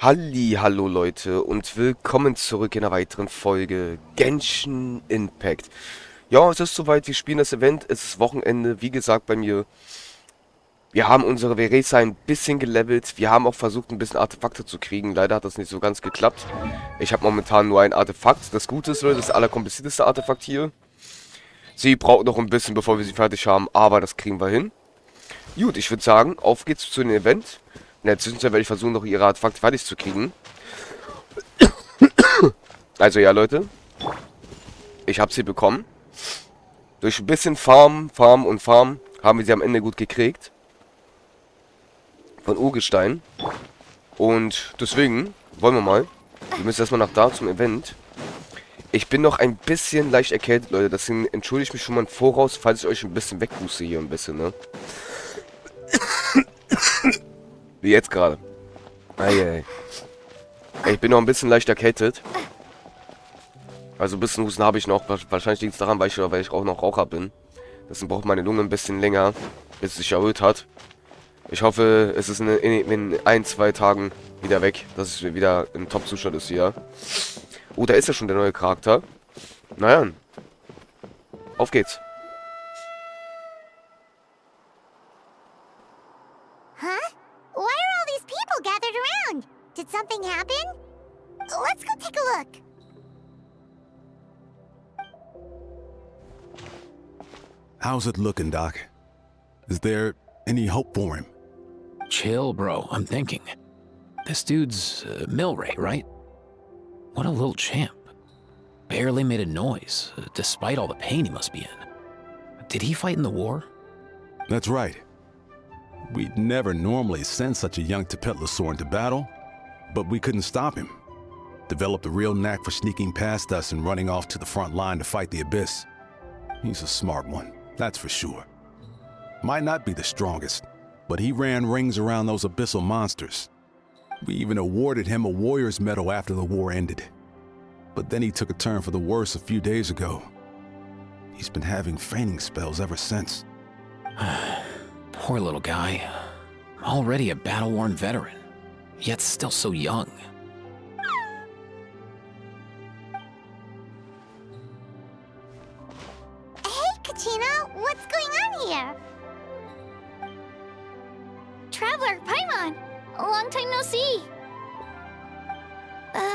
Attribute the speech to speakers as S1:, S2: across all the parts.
S1: Hallo Leute und willkommen zurück in einer weiteren Folge Genshin Impact. Ja, es ist soweit, wir spielen das Event, es ist Wochenende, wie gesagt bei mir. Wir haben unsere Veresa ein bisschen gelevelt, wir haben auch versucht ein bisschen Artefakte zu kriegen, leider hat das nicht so ganz geklappt. Ich habe momentan nur ein Artefakt, das Gute ist Leute, das allerkomplizierteste Artefakt hier. Sie braucht noch ein bisschen, bevor wir sie fertig haben, aber das kriegen wir hin. Gut, ich würde sagen, auf geht's zu dem Event. In der Zwischenzeit werde ich versuchen, noch ihre Artefakte fertig zu kriegen. Also ja, Leute. Ich habe sie bekommen. Durch ein bisschen Farm haben wir sie am Ende gut gekriegt. Von Urgestein. Und deswegen wollen wir mal. Wir müssen erstmal nach da zum Event. Ich bin noch ein bisschen leicht erkältet, Leute. Deswegen entschuldige ich mich schon mal im Voraus, falls ich euch ein bisschen weghuste hier ein bisschen, ne? Wie jetzt gerade. Eieiei. Ich bin noch ein bisschen leicht erkältet. Also ein bisschen Husten habe ich noch. Wahrscheinlich liegt es daran, weil ich auch noch Raucher bin. Deswegen braucht meine Lunge ein bisschen länger, bis es sich erhöht hat. Ich hoffe, es ist in ein, zwei Tagen wieder weg, dass es wieder im Top-Zustand ist hier. Oh, da ist ja schon der neue Charakter. Naja. Auf geht's.
S2: Why are all these people gathered around? Did something happen? Let's go take a look.
S3: How's it looking, Doc? Is there any hope for him?
S4: Chill, bro. I'm thinking. This dude's Milray, right? What a little champ. Barely made a noise, despite all the pain he must be in. Did he fight in the war?
S3: That's right. We'd never normally send such a young Tepetlosaur into battle, but we couldn't stop him. Developed a real knack for sneaking past us and running off to the front line to fight the Abyss. He's a smart one, that's for sure. Might not be the strongest, but he ran rings around those abyssal monsters. We even awarded him a Warrior's Medal after the war ended. But then he took a turn for the worse a few days ago. He's been having fainting spells ever since.
S4: Poor little guy. Already a battle-worn veteran, yet still so young.
S2: Hey, Katina, what's going on here? Traveler, Paimon, long time no see.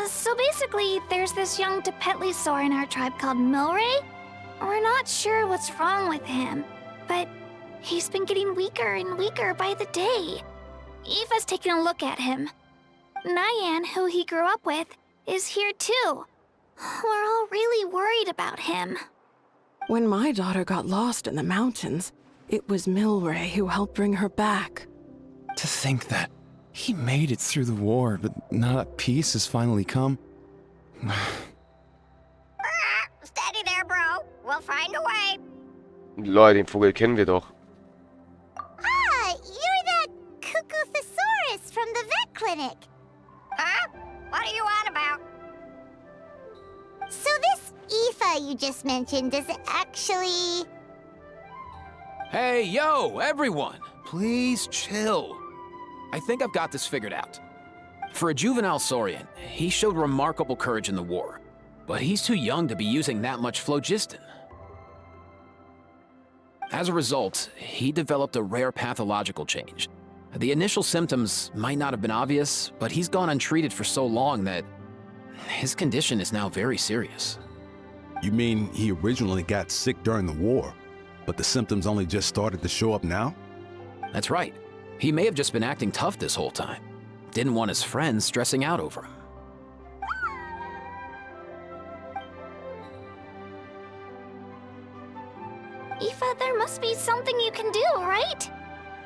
S2: So basically, there's this young Tepetlosaur in our tribe called Milray. We're not sure what's wrong with him, but he's been getting weaker and weaker by the day. Eva's taking a look at him. Nyan, who he grew up with, is here too. We're all really worried about him.
S5: When my daughter got lost in the mountains, it was Milray who helped bring her back.
S6: To think that he made it through the war, but now that peace has finally come.
S2: Steady there, bro. We'll find a way.
S1: Leute, den Vogel kennen wir doch.
S2: Ah, you're that cuckoo thesaurus from the vet clinic. Huh? What are you on about? So this Aoife you just mentioned, does it actually...
S4: Hey, yo, everyone! Please chill. I think I've got this figured out. For a juvenile Saurian, he showed remarkable courage in the war, but he's too young to be using that much phlogiston. As a result, he developed a rare pathological change. The initial symptoms might not have been obvious, but he's gone untreated for so long that his condition is now very serious.
S3: You mean he originally got sick during the war, but the symptoms only just started to show up now?
S4: That's right. He may have just been acting tough this whole time. Didn't want his friends stressing out over him.
S2: Aoife, there must be something you can do, right?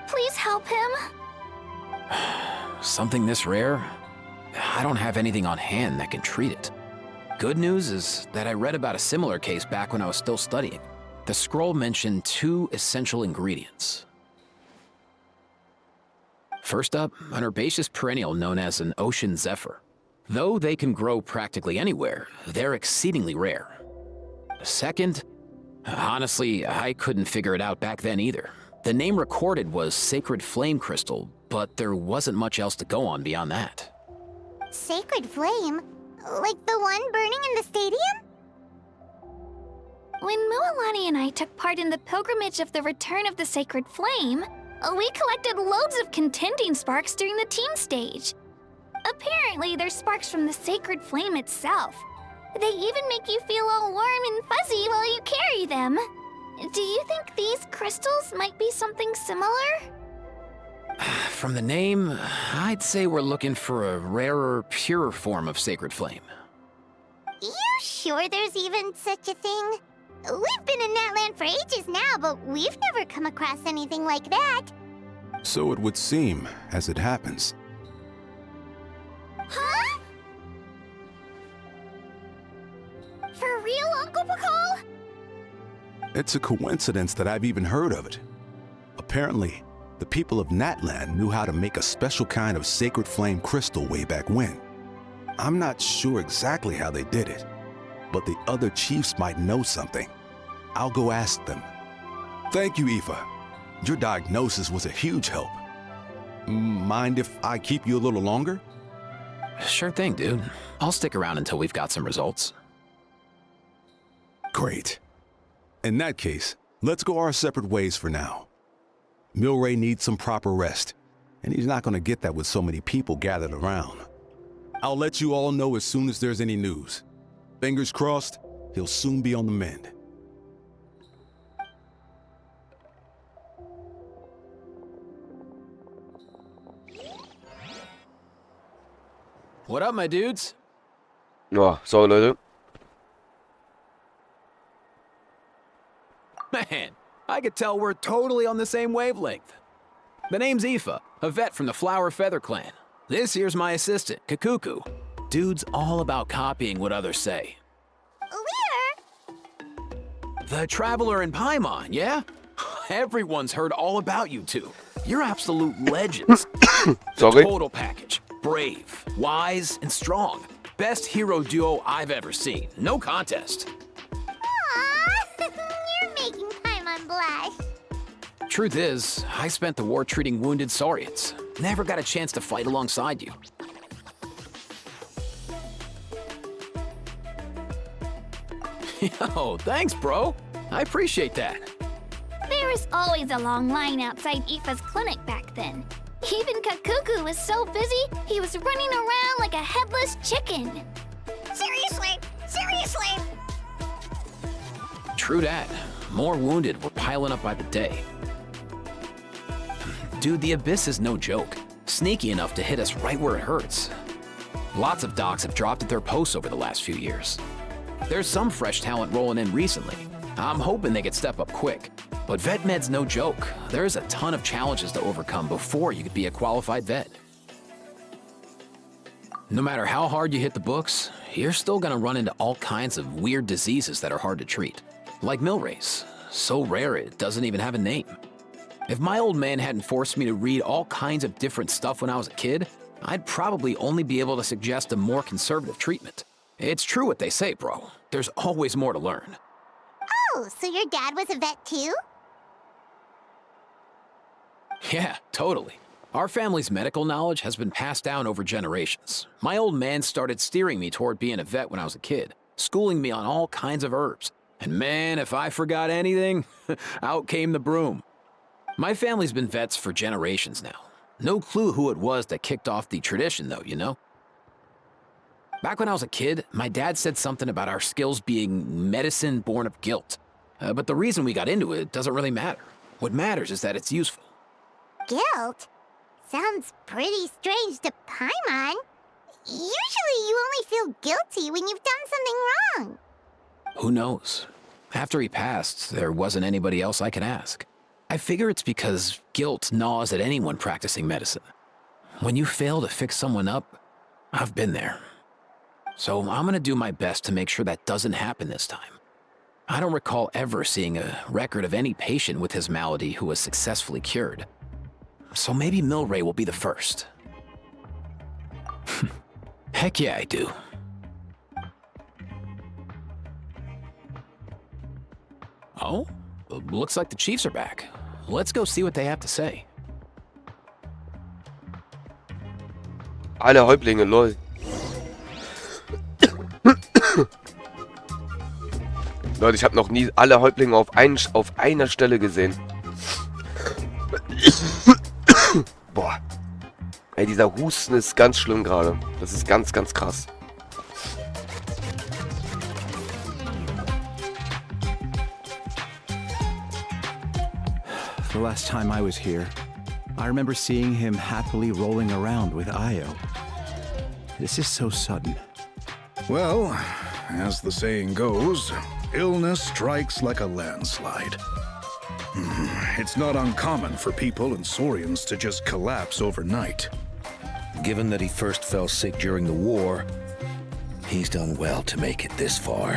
S2: Please help him.
S4: Something this rare? I don't have anything on hand that can treat it. Good news is that I read about a similar case back when I was still studying. The scroll mentioned 2 essential ingredients. First up, an herbaceous perennial known as an ocean zephyr. Though they can grow practically anywhere, they're exceedingly rare. Second, honestly, I couldn't figure it out back then either. The name recorded was Sacred Flame Crystal, but there wasn't much else to go on beyond that.
S7: Sacred flame? Like the one burning in the stadium?
S2: When Mualani and I took part in the pilgrimage of the Return of the Sacred Flame, we collected loads of contending sparks during the team stage. Apparently, they're sparks from the Sacred Flame itself. They even make you feel all warm and fuzzy while you carry them. Do you think these crystals might be something similar?
S4: From the name, I'd say we're looking for a rarer, purer form of sacred flame.
S7: You sure there's even such a thing? We've been in that land for ages now, but we've never come across anything like that.
S3: So it would seem, as it happens.
S7: Huh?
S2: For real, Uncle Pakal?
S3: It's a coincidence that I've even heard of it. Apparently, the people of Natland knew how to make a special kind of sacred flame crystal way back when. I'm not sure exactly how they did it, but the other chiefs might know something. I'll go ask them. Thank you, Aoife. Your diagnosis was a huge help. Mind if I keep you a little longer?
S4: Sure thing, dude. I'll stick around until we've got some results.
S3: Great. In that case, let's go our separate ways for now. Milray needs some proper rest, and he's not going to get that with so many people gathered around. I'll let you all know as soon as there's any news. Fingers crossed, he'll soon be on the mend.
S4: What up, my dudes?
S1: Ja, so Leute.
S4: Man, I could tell we're totally on the same wavelength. The name's Aoife, a vet from the Flower Feather clan. This here's my assistant, Kakuku. Dude's all about copying what others say.
S7: We're...
S4: The Traveler in Paimon, yeah? Everyone's heard all about you two. You're absolute legends.
S1: Sorry.
S4: Total package. Brave, wise, and strong. Best hero duo I've ever seen. No contest.
S7: Aww, you're making Paimon blush.
S4: Truth is, I spent the war treating wounded Saurians. Never got a chance to fight alongside you. Yo, thanks, bro. I appreciate that.
S2: There was always a long line outside Aoife's clinic back then. Even Kakuku was so busy, he was running around like a headless chicken.
S7: Seriously, seriously.
S4: True that. More wounded were piling up by the day. Dude, the Abyss is no joke. Sneaky enough to hit us right where it hurts. Lots of docs have dropped at their posts over the last few years. There's some fresh talent rolling in recently. I'm hoping they could step up quick. But vet med's no joke. There's a ton of challenges to overcome before you could be a qualified vet. No matter how hard you hit the books, you're still gonna run into all kinds of weird diseases that are hard to treat. Like Milray's. So rare it doesn't even have a name. If my old man hadn't forced me to read all kinds of different stuff when I was a kid, I'd probably only be able to suggest a more conservative treatment. It's true what they say, bro. There's always more to learn.
S7: Oh, so your dad was a vet too?
S4: Yeah, totally. Our family's medical knowledge has been passed down over generations. My old man started steering me toward being a vet when I was a kid, schooling me on all kinds of herbs. And man, if I forgot anything, out came the broom. My family's been vets for generations now. No clue who it was that kicked off the tradition, though, you know? Back when I was a kid, my dad said something about our skills being medicine born of guilt. But the reason we got into it doesn't really matter. What matters is that it's useful.
S7: Guilt? Sounds pretty strange to Paimon. Usually you only feel guilty when you've done something wrong.
S4: Who knows? After he passed, there wasn't anybody else I could ask. I figure it's because guilt gnaws at anyone practicing medicine. When you fail to fix someone up, I've been there. So I'm gonna do my best to make sure that doesn't happen this time. I don't recall ever seeing a record of any patient with his malady who was successfully cured. So maybe Milray will be the first. Heck yeah, I do. Oh? Looks like the Chiefs are back. Let's go see what they have to say.
S1: Alle Häuptlinge, lol. Leute, ich habe noch nie alle Häuptlinge auf einer Stelle gesehen. Boah. Ey, dieser Husten ist ganz schlimm gerade. Das ist ganz, ganz krass.
S6: The last time I was here, I remember seeing him happily rolling around with Io. This is so sudden.
S8: Well, as the saying goes, illness strikes like a landslide. It's not uncommon for people and Saurians to just collapse overnight.
S9: Given that he first fell sick during the war, he's done well to make it this far.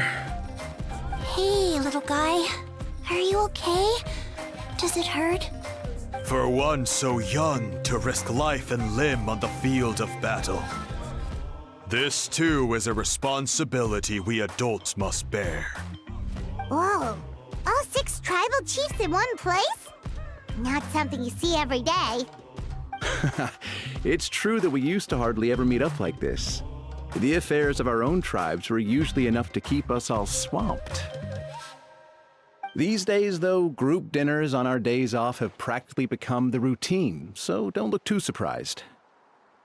S7: Hey, little guy. Are you okay? Does it hurt?
S10: For one so young to risk life and limb on the field of battle. This too is a responsibility we adults must bear.
S7: Whoa. All 6 tribal chiefs in one place? Not something you see every day.
S6: It's true that we used to hardly ever meet up like this. The affairs of our own tribes were usually enough to keep us all swamped. These days, though, group dinners on our days off have practically become the routine, so don't look too surprised.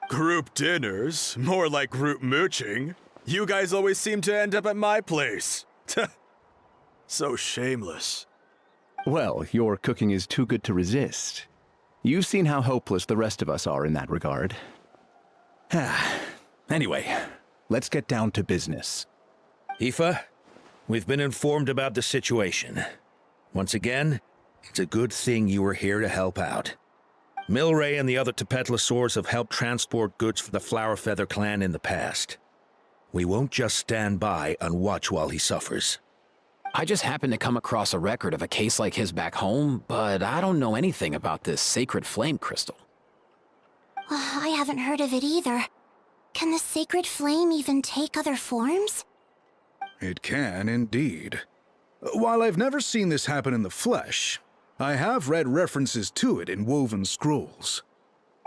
S10: Group dinners? More like group mooching. You guys always seem to end up at my place. So shameless.
S6: Well, your cooking is too good to resist. You've seen how hopeless the rest of us are in that regard. Anyway, let's get down to business.
S9: Aoife, we've been informed about the situation. Once again, it's a good thing you were here to help out. Milray and the other Tepetlosaurs have helped transport goods for the Flowerfeather clan in the past. We won't just stand by and watch while he suffers.
S4: I just happened to come across a record of a case like his back home, but I don't know anything about this sacred flame crystal.
S7: I haven't heard of it either. Can the sacred flame even take other forms?
S8: It can, indeed. While I've never seen this happen in the flesh, I have read references to it in woven scrolls.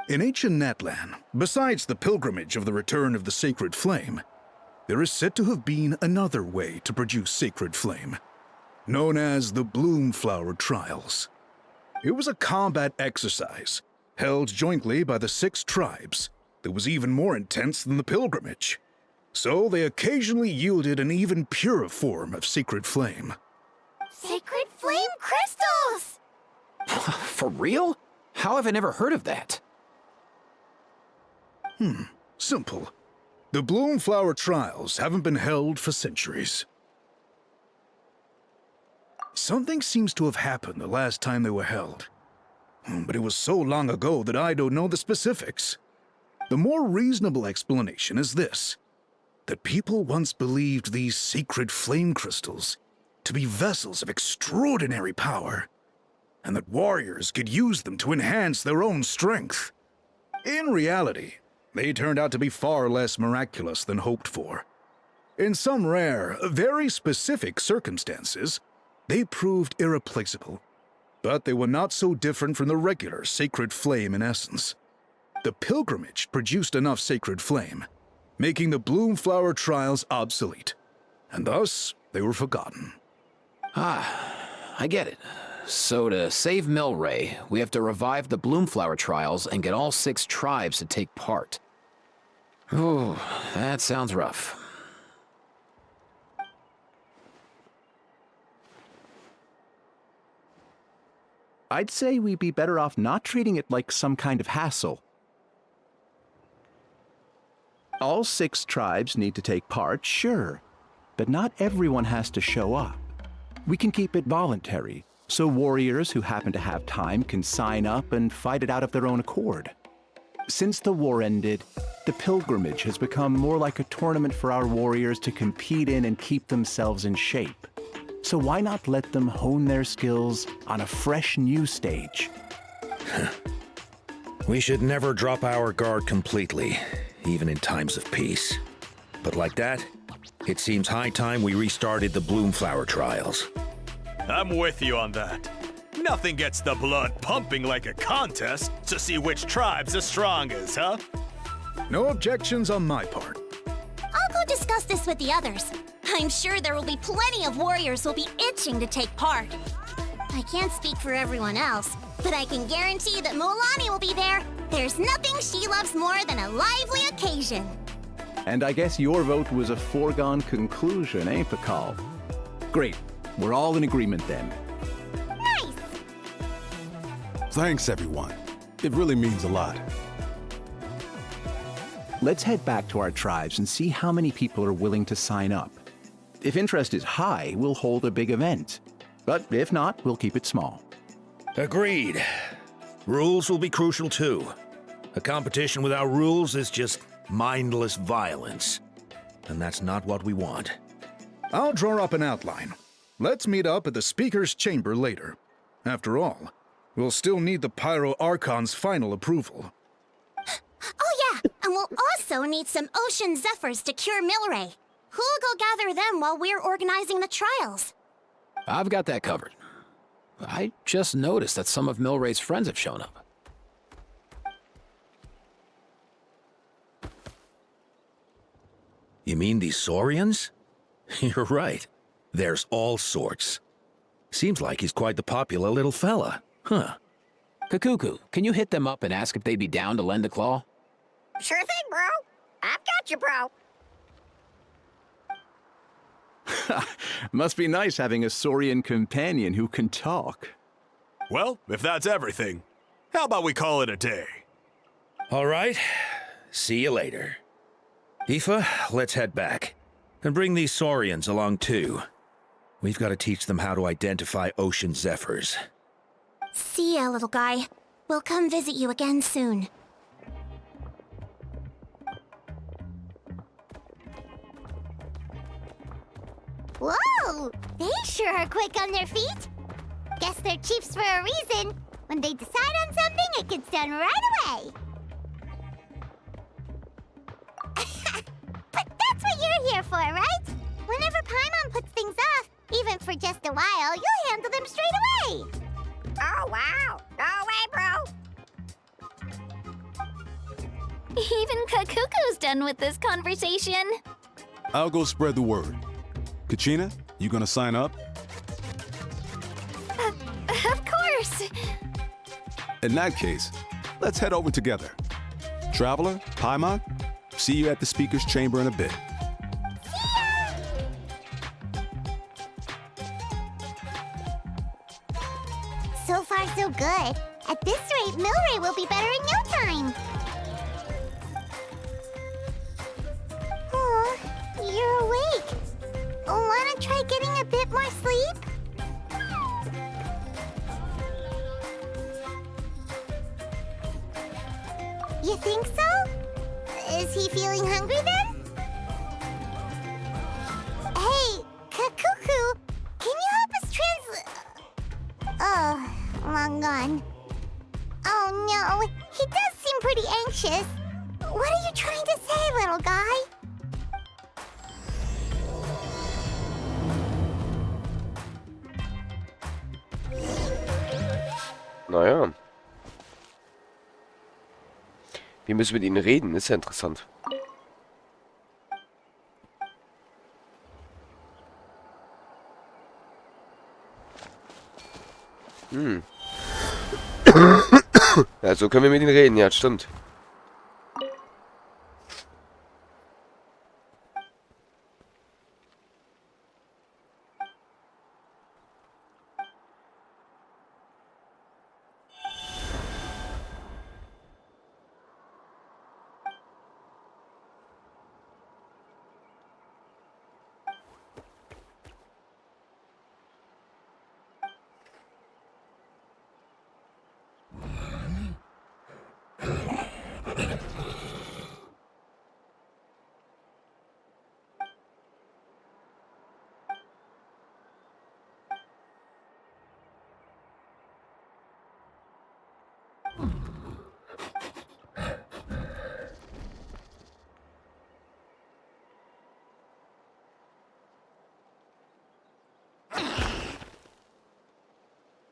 S8: In ancient Natlan, besides the pilgrimage of the return of the sacred flame, there is said to have been another way to produce sacred flame, known as the Bloomflower Trials. It was a combat exercise, held jointly by the 6 tribes, that was even more intense than the pilgrimage. So they occasionally yielded an even purer form of sacred flame.
S7: Sacred flame crystals!
S4: For real? How have I never heard of that?
S8: Simple. The Bloomflower Trials haven't been held for centuries. Something seems to have happened the last time they were held. But it was so long ago that I don't know the specifics. The more reasonable explanation is this: that people once believed these sacred flame crystals to be vessels of extraordinary power, and that warriors could use them to enhance their own strength. In reality, they turned out to be far less miraculous than hoped for. In some rare, very specific circumstances, they proved irreplaceable, but they were not so different from the regular sacred flame in essence. The pilgrimage produced enough sacred flame, making the Bloomflower Trials obsolete, and thus they were forgotten.
S4: I get it. So to save Milray, we have to revive the Bloomflower Trials and get all 6 tribes to take part. Ooh, that sounds rough.
S6: I'd say we'd be better off not treating it like some kind of hassle. All 6 tribes need to take part, sure, but not everyone has to show up. We can keep it voluntary, so warriors who happen to have time can sign up and fight it out of their own accord. Since the war ended, the pilgrimage has become more like a tournament for our warriors to compete in and keep themselves in shape. So why not let them hone their skills on a fresh new stage?
S9: We should never drop our guard completely, even in times of peace. But like that, it seems high time we restarted the Bloomflower Trials.
S10: I'm with you on that. Nothing gets the blood pumping like a contest to see which tribe's the strongest, huh?
S8: No objections on my part.
S7: I'll go discuss
S11: discuss this with the others. I'm sure there will be plenty of warriors who'll be itching to take part. I can't speak for everyone else, but I can guarantee that Mualani will be there. There's nothing she loves more than a lively occasion.
S6: And I guess your vote was a foregone conclusion, eh, Pakal? Great. We're all in agreement then.
S7: Nice!
S3: Thanks, everyone. It really means a lot.
S6: Let's head back to our tribes and see how many people are willing to sign up. If interest is high, we'll hold a big event. But if not, we'll keep it small.
S9: Agreed. Rules will be crucial too. A competition without rules is just mindless violence. And that's not what we want.
S8: I'll draw up an outline. Let's meet up at the Speaker's Chamber later. After all, we'll still need the Pyro Archon's final approval.
S11: Oh yeah, and we'll also need some Ocean Zephyrs to cure Milray. Who'll go gather them while we're organizing the trials?
S4: I've got that covered. I just noticed that some of Milray's friends have shown up.
S9: You mean these Saurians? You're right. There's all sorts. Seems like he's quite the popular little fella. Huh.
S4: Kakuku, can you hit them up and ask if they'd be down to lend a claw?
S7: Sure thing, bro. I've got you, bro.
S6: Must be nice having a Saurian companion who can talk.
S10: Well, if that's everything, how about we call it a day?
S9: All right. See you later. Aoife, let's head back. And bring these Saurians along too. We've got to teach them how to identify Ocean Zephyrs.
S11: See ya, little guy. We'll come visit you again soon.
S7: Whoa! They sure are quick on their feet. Guess they're chiefs for a reason. When they decide on something, it gets done right away. But that's what you're here for, right? Whenever Paimon puts things off, even for just a while, you'll handle them straight away. Oh, wow. No way, bro.
S2: Even Kakuku's done with this conversation.
S3: I'll go spread the word. Kachina, you gonna sign up?
S2: Of course.
S3: In that case, let's head over together. Traveler, Paimon, see you at the Speaker's Chamber in a bit.
S7: So far, so good. At this rate, Milray will be better in no time. Oh, you're awake. Wanna try getting a bit more sleep? You think so? Is he feeling hungry then? Hey, Kakuku, can you help us Oh, long gone. Oh no, he does seem pretty anxious. What are you trying to say, little guy?
S1: Naja. Wir müssen mit ihnen reden, ist ja interessant. Ja, so können wir mit ihnen reden, ja, stimmt.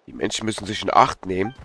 S1: Die Menschen müssen sich in Acht nehmen.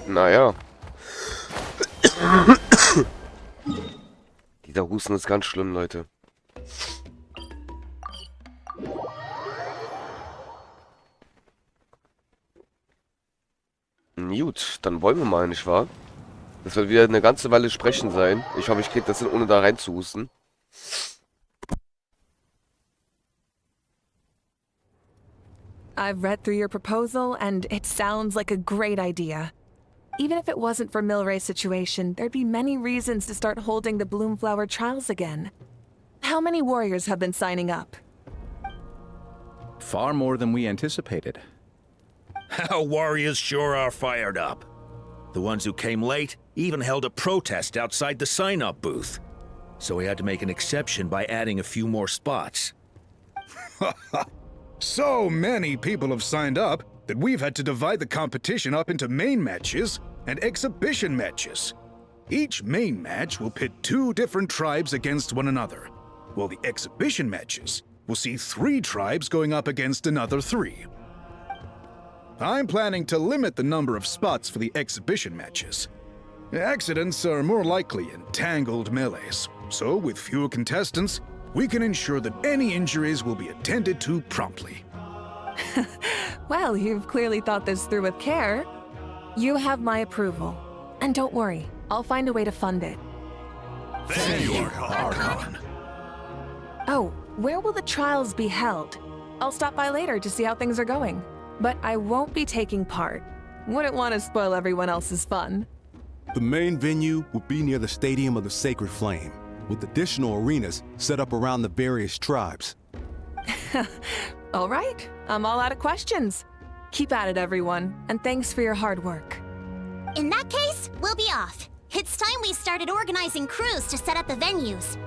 S1: Naja. Dieser Husten ist ganz schlimm, Leute. Gut, dann wollen wir mal, nicht wahr? Das wird wieder eine ganze Weile sprechen sein. Ich hoffe, ich kriege das hin, ohne da reinzuhusten.
S5: I've read through your proposal, and it sounds like a great idea. Even if it wasn't for Milray's situation, there'd be many reasons to start holding the Bloomflower trials again. How many warriors have been signing up?
S6: Far more than we anticipated.
S9: Our warriors sure are fired up. The ones who came late even held a protest outside the sign-up booth. So we had to make an exception by adding a few more spots.
S8: So many people have signed up that we've had to divide the competition up into main matches and exhibition matches. Each main match will pit 2 different tribes against one another, while the exhibition matches will see 3 tribes going up against another 3. I'm planning to limit the number of spots for the exhibition matches. Accidents are more likely in tangled melees, so with fewer contestants, we can ensure that any injuries will be attended to promptly.
S5: Well, you've clearly thought this through with care. You have my approval. And don't worry, I'll find a way to fund it.
S10: Thank you, Archon.
S5: Oh, where will the trials be held? I'll stop by later to see how things are going. But I won't be taking part. Wouldn't want to spoil everyone else's fun.
S3: The main venue will be near the Stadium of the Sacred Flame, with additional arenas set up around the various tribes.
S5: All right, I'm all out of questions. Keep at it, everyone, and thanks for your hard work.
S11: In that case, we'll be off. It's time we started organizing crews to set up the venues.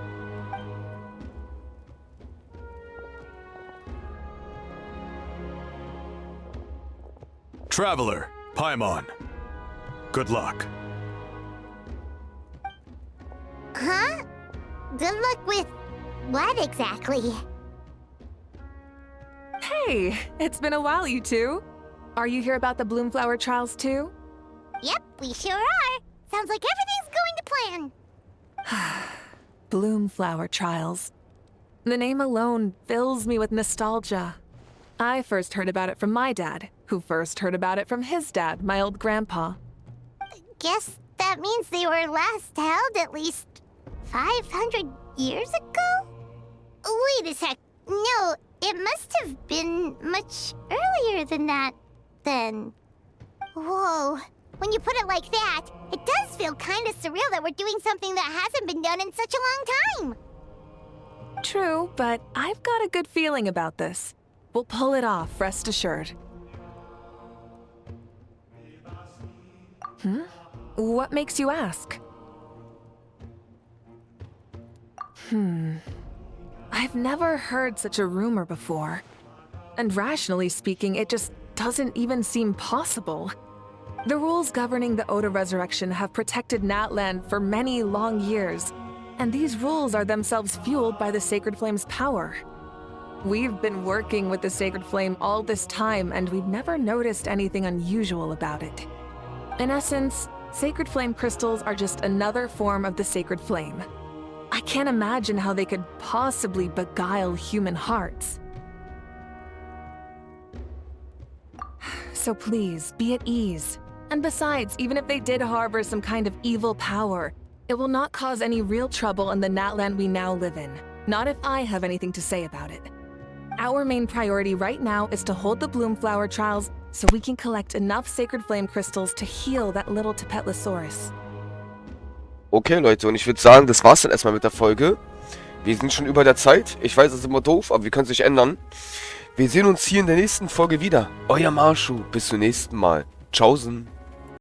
S10: Traveler, Paimon. Good luck.
S7: Huh? Good luck with what exactly?
S5: Hey, it's been a while, you two. Are you here about the Bloomflower trials too?
S7: Yep, we sure are. Sounds like everything's going to plan.
S5: Bloomflower trials. The name alone fills me with nostalgia. I first heard about it from my dad, who first heard about it from his dad, my old grandpa.
S7: Guess that means they were last held at least 500 years ago? Wait a sec. No, it must have been much earlier than that, then. Whoa. When you put it like that, it does feel kind of surreal that we're doing something that hasn't been done in such a long time.
S5: True, but I've got a good feeling about this. We'll pull it off, rest assured. What makes you ask? I've never heard such a rumor before. And rationally speaking, it just doesn't even seem possible. The rules governing the Oda resurrection have protected Natland for many long years, and these rules are themselves fueled by the Sacred Flame's power. We've been working with the Sacred Flame all this time, and we've never noticed anything unusual about it. In essence, Sacred Flame crystals are just another form of the Sacred Flame. I can't imagine how they could possibly beguile human hearts. So please, be at ease. And besides, even if they did harbor some kind of evil power, it will not cause any real trouble in the Natland we now live in. Not if I have anything to say about it. Our main priority right now is to hold the Bloomflower trials so we can collect enough Sacred Flame crystals to heal that little Tapetlosaurus.
S1: Okay, Leute, und ich würde sagen, das war's dann erstmal mit der Folge. Wir sind schon über der Zeit. Ich weiß, das ist immer doof, aber wir können es sich ändern. Wir sehen uns hier in der nächsten Folge wieder. Euer Masho. Bis zum nächsten Mal. Tschaußen.